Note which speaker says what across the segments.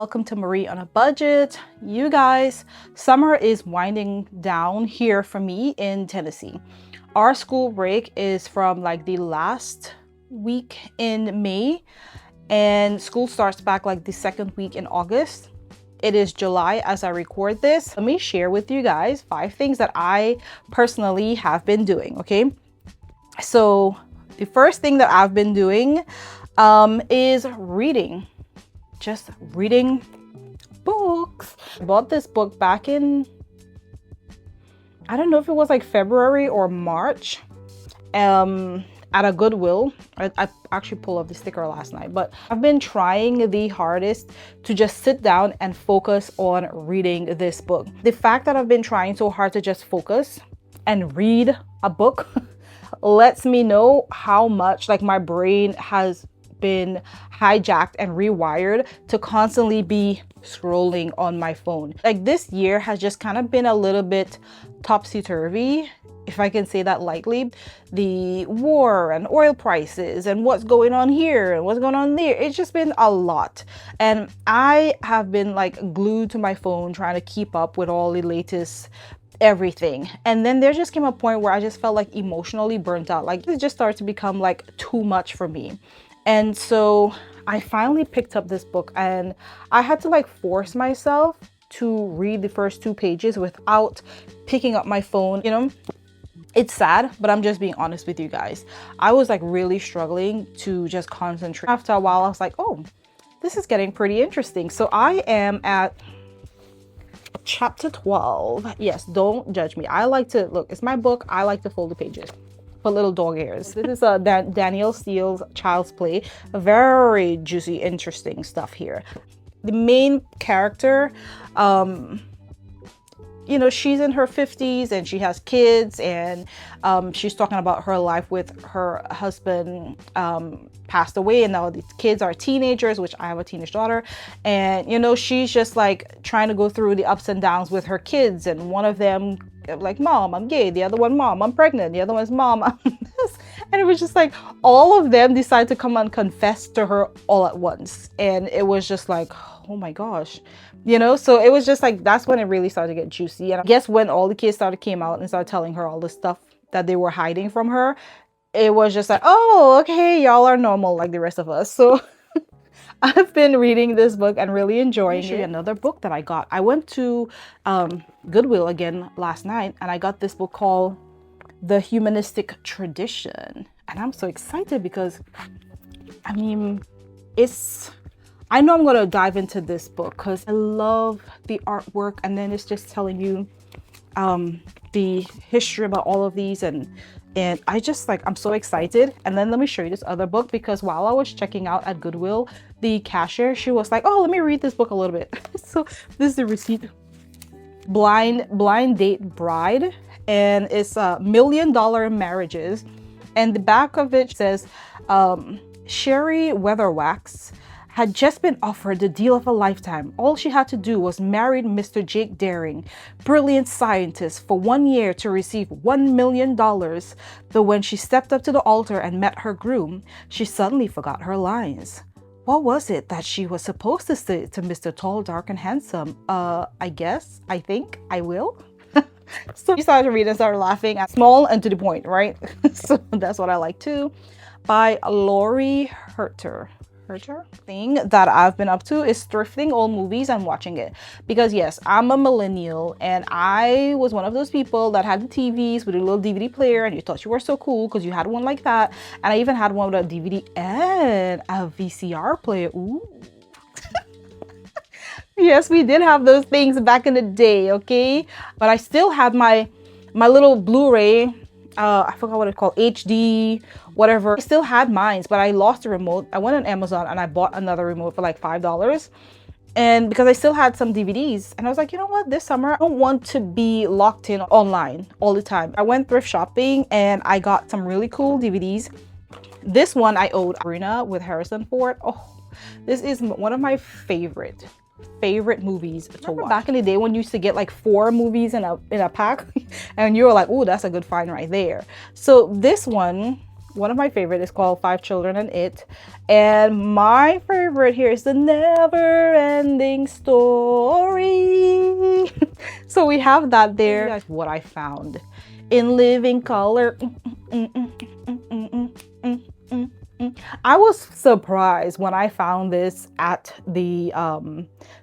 Speaker 1: Welcome to Marie on a Budget. You guys, summer is winding down here for me in Tennessee. Our school break is from like the last week in May, and school starts back like the second week in August. It is July as I record this. Let me share with you guys 5 things that I personally have been doing, okay? So the first thing that I've been doing is reading. Just reading books. I bought this book back in, I don't know if it was like February or March, at a Goodwill. I actually pulled up the sticker last night, but I've been trying the hardest to just sit down and focus on reading this book. The fact that I've been trying so hard to just focus and read a book lets me know how much like my brain has been hijacked and rewired to constantly be scrolling on my phone. Like this year has just kind of been a little bit topsy-turvy, if I can say that lightly. The war and oil prices and what's going on here and what's going on there, it's just been a lot. And I have been like glued to my phone trying to keep up with all the latest everything. And then there just came a point where I just felt like emotionally burnt out. Like it just started to become like too much for me. And so I finally picked up this book, and I had to like force myself to read the first 2 pages without picking up my phone. You know, it's sad, but I'm just being honest with you guys. I was like really struggling to just concentrate. After a while, I was like, oh, this is getting pretty interesting. So I am at chapter 12. Yes, don't judge me. I like to look, it's my book. I like to fold the pages. Put little dog ears. This is Danielle Steele's Child's Play. Very juicy, interesting stuff here. The main character, you know, she's in her 50s and she has kids, and she's talking about her life with her husband passed away, and now the kids are teenagers, which I have a teenage daughter. And you know, she's just like trying to go through the ups and downs with her kids, and one of them like, mom, I'm gay. The other one, mom, I'm pregnant. The other one's, mom, I'm this. And it was just like all of them decided to come and confess to her all at once. And it was just like, oh my gosh, you know? So it was just like, that's when it really started to get juicy. And I guess when all the kids came out and started telling her all the stuff that they were hiding from her, it was just like, oh, okay, y'all are normal like the rest of us. So I've been reading this book and really enjoying it. Another book that I got. I went to Goodwill again last night, and I got this book called The Humanistic Tradition. And I'm so excited because, I mean, I know I'm going to dive into this book because I love the artwork, and then it's just telling you the history about all of these, and I just like, I'm so excited. And then let me show you this other book, because while I was checking out at Goodwill, the cashier, she was like, oh, let me read this book a little bit. So this is the receipt. Blind Date Bride, and it's $1 Million Marriages. And the back of it says, Sherry Weatherwax had just been offered the deal of a lifetime. All she had to do was marry Mr. Jake Daring, brilliant scientist, for 1 year to receive $1 million. But when she stepped up to the altar and met her groom, she suddenly forgot her lines. What was it that she was supposed to say to Mr. Tall, Dark, and Handsome? I guess, I think, I will. So she started reading and started laughing. Small and to the point, right? So that's what I like too. By Lori Herter. Thing that I've been up to is thrifting old movies and watching it, because yes, I'm a millennial, and I was one of those people that had the TVs with a little DVD player, and you thought you were so cool because you had one like that. And I even had one with a DVD and a VCR player. Ooh. Yes, we did have those things back in the day, okay? But I still had my little Blu-ray, I forgot what it's called, HD, whatever. I still had mine, but I lost the remote. I went on Amazon and I bought another remote for like $5. And because I still had some DVDs, and I was like, you know what, this summer I don't want to be locked in online all the time. I went thrift shopping and I got some really cool DVDs. This one I owed Sabrina with Harrison Ford. Oh, this is one of my favorite movies to watch. Back in the day when you used to get like 4 movies in a pack, and you were like, oh, that's a good find right there. So this one One of my favorite is called Five Children and It. And my favorite here is the never ending story. So we have that there. That's what I found in living color. I was surprised when I found this at the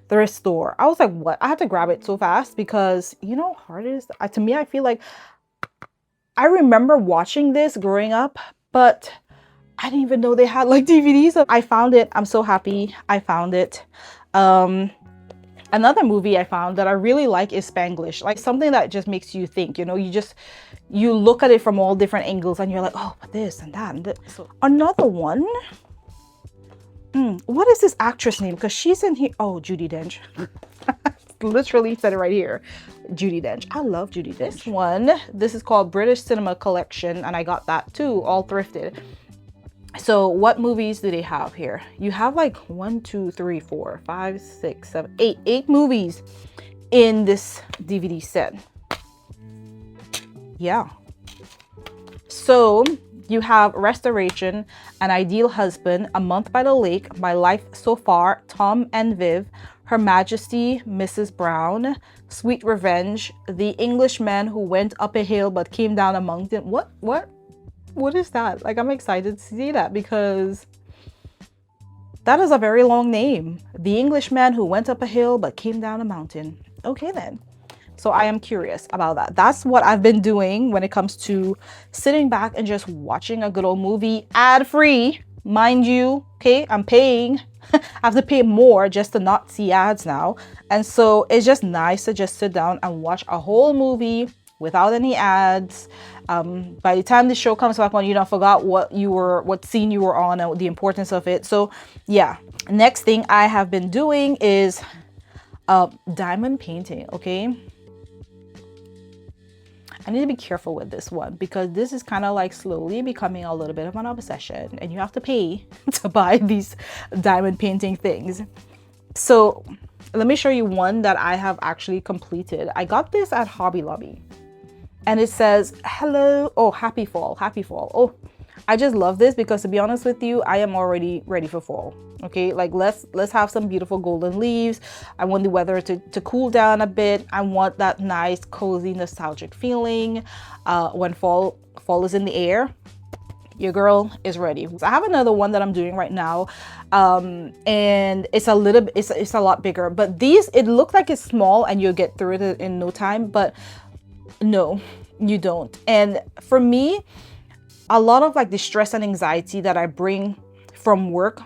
Speaker 1: thrift store. I was like, what? I had to grab it so fast because you know how hard it is. To me, I feel like I remember watching this growing up, but I didn't even know they had like DVDs. I found it. I'm so happy I found it. Another movie I found that I really like is Spanglish, like something that just makes you think, you know, you look at it from all different angles and you're like, oh, but this and that and this. So another one, what is this actress name? Because she's in here. Oh, Judi Dench. Literally said it right here. Judi Dench. I love Judi Dench. This is called British Cinema Collection, and I got that too, all thrifted. So what movies do they have here? You have like 1, 2, 3, 4, 5, 6, 7, 8 movies in this DVD set. Yeah. So you have Restoration, An Ideal Husband, A Month by the Lake, My Life So Far, Tom and Viv, Her Majesty, Mrs. Brown, Sweet Revenge, The Englishman Who Went Up a Hill But Came Down a Mountain. What is that? Like, I'm excited to see that because that is a very long name. The Englishman Who Went Up a Hill But Came Down a Mountain. Okay then. So I am curious about that. That's what I've been doing when it comes to sitting back and just watching a good old movie, ad-free, mind you. Okay, I'm paying. I have to pay more just to not see ads now. And so it's just nice to just sit down and watch a whole movie without any ads. By the time the show comes back on, you don't forgot what scene you were on and the importance of it. So yeah, next thing I have been doing is diamond painting. Okay, I need to be careful with this one because this is kind of like slowly becoming a little bit of an obsession, and you have to pay to buy these diamond painting things. So let me show you one that I have actually completed. I got this at Hobby Lobby. And it says, hello, oh, happy fall, happy fall. Oh, I just love this because to be honest with you, I am already ready for fall. Okay, like let's have some beautiful golden leaves. I want the weather to cool down a bit. I want that nice, cozy, nostalgic feeling when fall is in the air. Your girl is ready. So I have another one that I'm doing right now, and it's a lot bigger. But these, it looks like it's small and you'll get through it in no time, but no, you don't. And for me, a lot of like the stress and anxiety that I bring from work,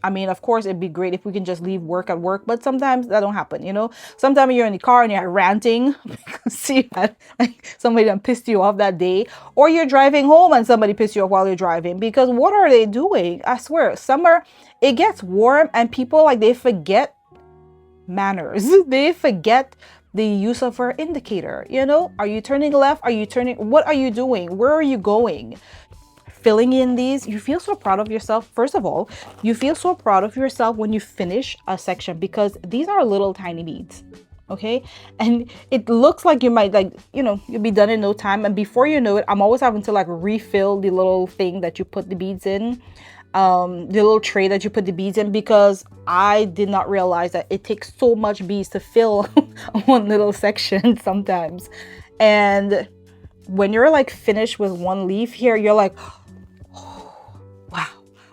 Speaker 1: I mean, of course, it'd be great if we can just leave work at work, but sometimes that don't happen, you know? Sometimes you're in the car and you're ranting because you had like somebody done pissed you off that day, or you're driving home and somebody pissed you off while you're driving, because what are they doing? I swear, summer, it gets warm and people like they forget manners. They forget the use of our indicator. You know, are you turning left? Are you turning? What are you doing? Where are you going? Filling in these, you feel so proud of yourself. First of all, you feel so proud of yourself when you finish a section because these are little tiny beads. Okay, and it looks like you might like, you know, you'll be done in no time, and before you know it, I'm always having to like refill the little thing that you put the beads in, the little tray that you put the beads in, because I did not realize that it takes so much beads to fill one little section sometimes. And when you're like finished with one leaf here, you're like, oh, wow,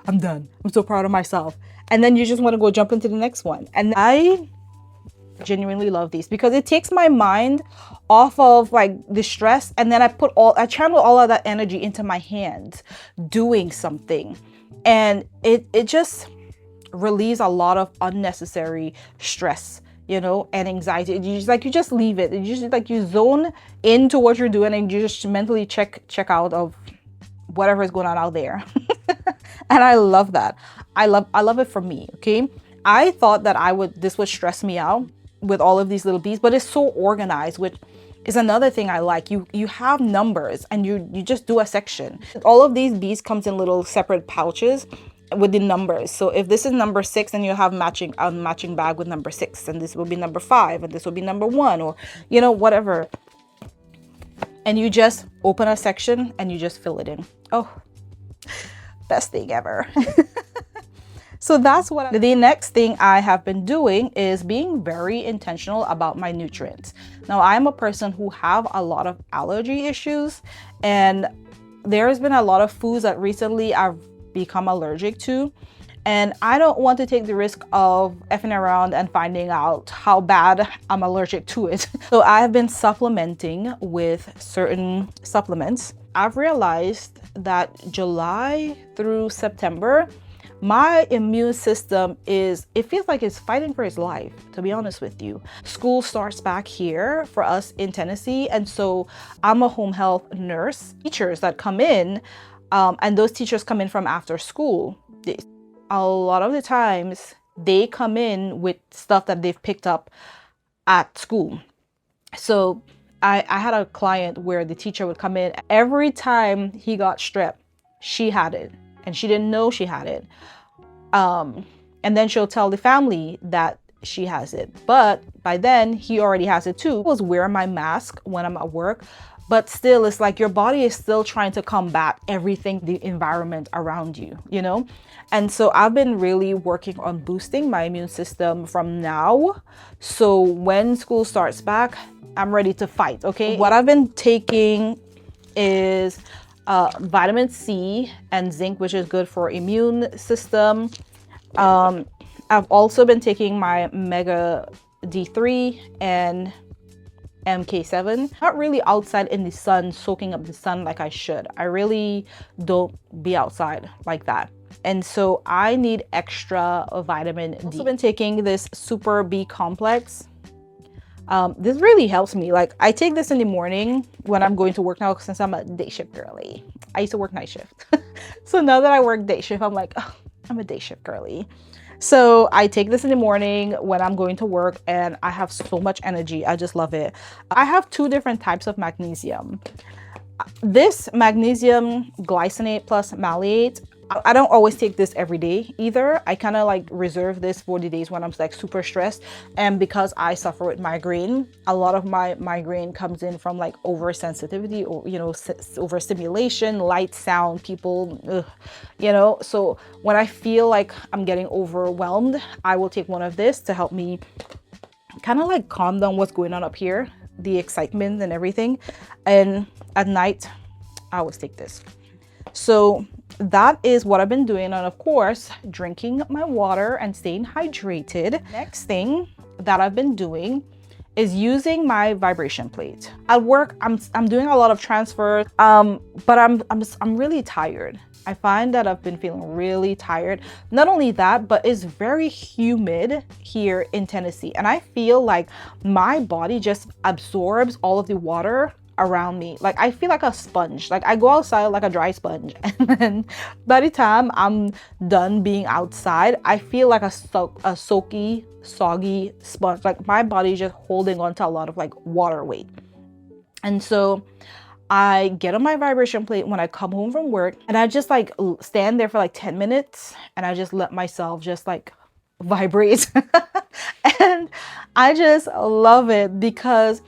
Speaker 1: I'm done. I'm so proud of myself. And then you just want to go jump into the next one. And I genuinely love these because it takes my mind off of like the stress, and then I channel all of that energy into my hands doing something, and it just relieves a lot of unnecessary stress, you know, and anxiety. You just leave it. You zone into what you're doing and you just mentally check out of whatever is going on out there. And I love that. I love it for me. Okay, I thought that this would stress me out with all of these little beads, but it's so organized, which is another thing I like. You have numbers and you just do a section. All of these beads comes in little separate pouches with the numbers. So if this is number 6, then you have matching bag with number 6, and this will be number 5, and this will be number 1, or you know, whatever. And you just open a section and you just fill it in. Oh, best thing ever. So that's what the next thing I have been doing is being very intentional about my nutrients. Now, I'm a person who have a lot of allergy issues, and there's been a lot of foods that recently I've become allergic to, and I don't want to take the risk of effing around and finding out how bad I'm allergic to it. So I have been supplementing with certain supplements. I've realized that July through September, my immune system it feels like it's fighting for its life, to be honest with you. School starts back here for us in Tennessee, and so I'm a home health nurse. Teachers that come in, and those teachers come in from after school. A lot of the times they come in with stuff that they've picked up at school. So I had a client where the teacher would come in. Every time he got strep, she had it, and she didn't know she had it. And then she'll tell the family that she has it, but by then he already has it too. I was wearing my mask when I'm at work, but still, it's like your body is still trying to combat everything, the environment around you, you know? And so I've been really working on boosting my immune system from now. So when school starts back, I'm ready to fight, okay? What I've been taking is vitamin C and zinc, which is good for immune system. I've also been taking my Mega D3 and MK7. Not really outside in the sun, soaking up the sun like I should. I really don't be outside like that. And so I need extra vitamin D. I've also been taking this Super B complex. This really helps me. Like, I take this in the morning when I'm going to work now, since I'm a day shift girly. I used to work night shift. So now that I work day shift, I'm like, oh, I'm a day shift girly. So I take this in the morning when I'm going to work, and I have so much energy. I just love it. I have 2 different types of magnesium. This magnesium glycinate plus malate, I don't always take this every day either. I kind of like reserve this for the days when I'm like super stressed. And because I suffer with migraine, a lot of my migraine comes in from like oversensitivity or, you know, overstimulation, light, sound, people, you know. So when I feel like I'm getting overwhelmed, I will take one of this to help me kind of like calm down what's going on up here, the excitement and everything. And at night, I always take this. So that is what I've been doing, and of course drinking my water and staying hydrated. Next thing that I've been doing is using my vibration plate. At work, I'm doing a lot of transfers, but I'm really tired. I find that I've been feeling really tired. Not only that, but it's very humid here in Tennessee, and I feel like my body just absorbs all of the water around me. Like, I feel like a sponge. Like, I go outside like a dry sponge, and then by the time I'm done being outside, I feel like a soaky, soggy sponge. Like, my body is just holding on to a lot of like water weight. And so I get on my vibration plate when I come home from work, and I just like stand there for like 10 minutes, and I just let myself just like vibrate. And I just love it because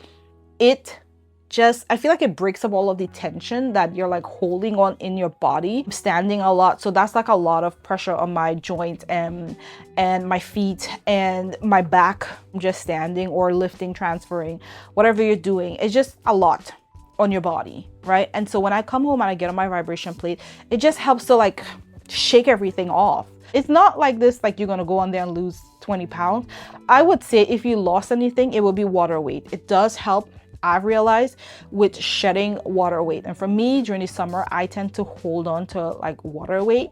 Speaker 1: I feel like it breaks up all of the tension that you're like holding on in your body. I'm standing a lot, so that's like a lot of pressure on my joint and my feet and my back. I'm just standing or lifting, transferring, whatever you're doing. It's just a lot on your body, right? And so when I come home and I get on my vibration plate, it just helps to like shake everything off. It's not like this, like you're gonna go on there and lose 20 pounds. I would say if you lost anything, it would be water weight. It does help, I've realized, with shedding water weight. And for me, during the summer, I tend to hold on to like water weight,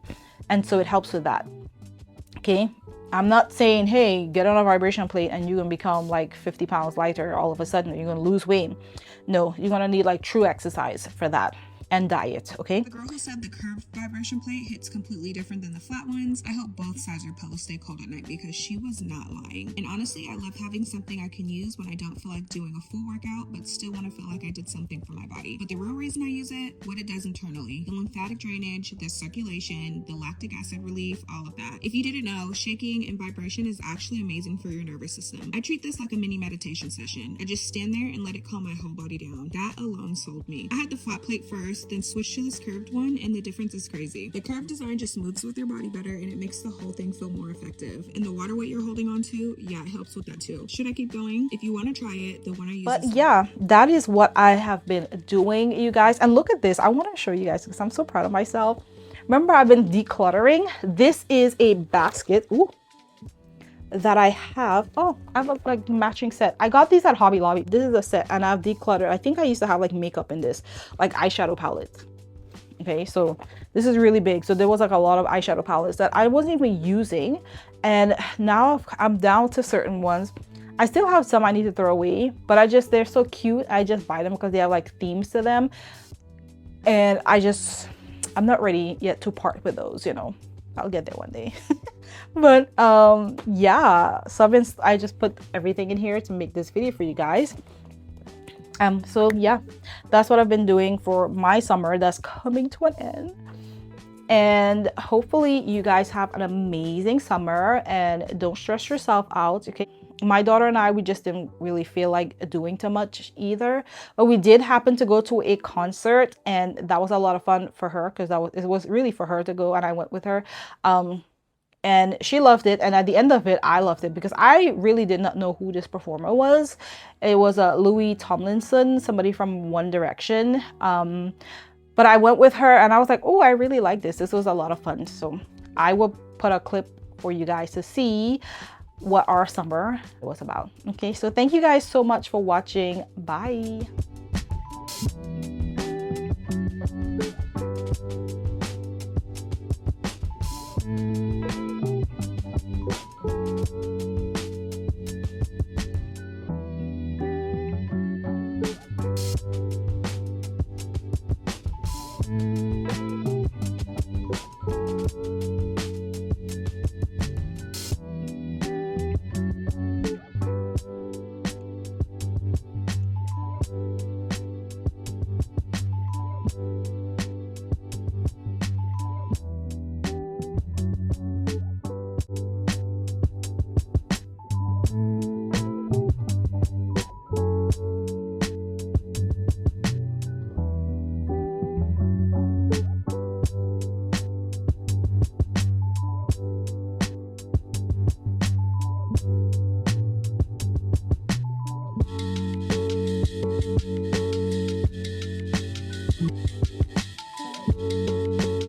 Speaker 1: and so it helps with that. Okay, I'm not saying, hey, get on a vibration plate and you're gonna become like 50 pounds lighter all of a sudden, you're gonna lose weight. No, you're gonna need like true exercise for that, and diet. Okay,
Speaker 2: the girl who said the curved vibration plate hits completely different than the flat ones, I hope both sides of your pillow stay cold at night, because she was not lying. And honestly, I love having something I can use when I don't feel like doing a full workout but still want to feel like I did something for my body. But the real reason I use it, what it does internally: the lymphatic drainage, the circulation, the lactic acid relief, all of that. If you didn't know, shaking and vibration is actually amazing for your nervous system. I treat this like a mini meditation session. I just stand there and let it calm my whole body down. That alone sold me. I had the flat plate first, first, then switch to this curved one, and the difference is crazy. The curved design just smooths with your body better, and it makes the whole thing feel more effective. And the water weight you're holding on to, yeah, it helps with that too. Should I keep going? If you want to try it, the one I use
Speaker 1: But yeah, that is what I have been doing, you guys. And look at this. I want to show you guys because I'm so proud of myself. Remember, I've been decluttering. This is a basket. Ooh. That I have. Oh, I have a like matching set. I got these at Hobby Lobby. This is a set, and I've decluttered. I think I used to have like makeup in this, like eyeshadow palettes. Okay, so this is really big. So there was like a lot of eyeshadow palettes that I wasn't even using, and now I'm down to certain ones. I still have some I need to throw away, but they're so cute. I just buy them because they have like themes to them, and I'm not ready yet to part with those, you know. I'll get there one day. But yeah, so I just put everything in here to make this video for you guys. So yeah, that's what I've been doing for my summer that's coming to an end. And hopefully you guys have an amazing summer and don't stress yourself out, okay? My daughter and I, we just didn't really feel like doing too much either, but we did happen to go to a concert, and that was a lot of fun for her because it was really for her to go, and I went with her. And she loved it, and at the end of it I loved it because I really did not know who this performer was. It was Louis Tomlinson, somebody from One Direction. But I went with her and I was like, oh, I really like this. This was a lot of fun. So I will put a clip for you guys to see what our summer was about. Okay, so thank you guys so much for watching. Bye.